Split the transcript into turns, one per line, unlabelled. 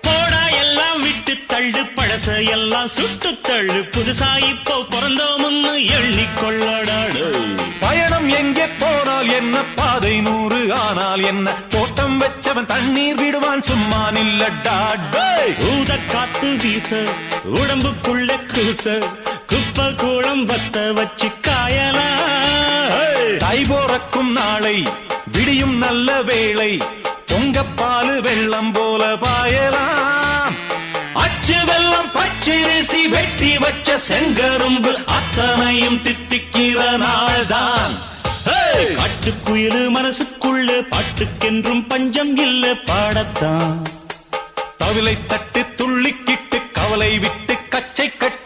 போடா எல்லாம் விட்டு தள்ளு பழச எல்லாம் சுட்டு தள்ளு புதுசா இப்போ பிறந்தோம்னு எண்ணிக்கொள்ளடாடு
பயணம் எங்கே போனால் என்ன பாதை 100 ஆனால் என்ன தோட்டம் வச்சவன் தண்ணீர் விடுவான் சும்மா நில்லடா
ஊத காத்து வீச உடம்புக்குள்ள கூச குப்பை கூளம் வத்த வச்சு காயலாம்
தை போறக்கும் நாளை விடியும் நல்ல வேளை பொங்கப்பாலு வெள்ளம் போல பாயலாம் அச்சு வெள்ளம் பச்சரிசி வெட்டி வச்ச செங்கரும்பு அத்தனையும் தித்திக்கிற நாள்தான்
காட்டுக்குயிலு மனசுக்குள்ள பாட்டுக்கென்றும் பஞ்சம் இல்ல பாடத்தான்
தவிலை தட்டு துள்ளிக்கிட்டு கவலை விட்டு கச்சை கட்டு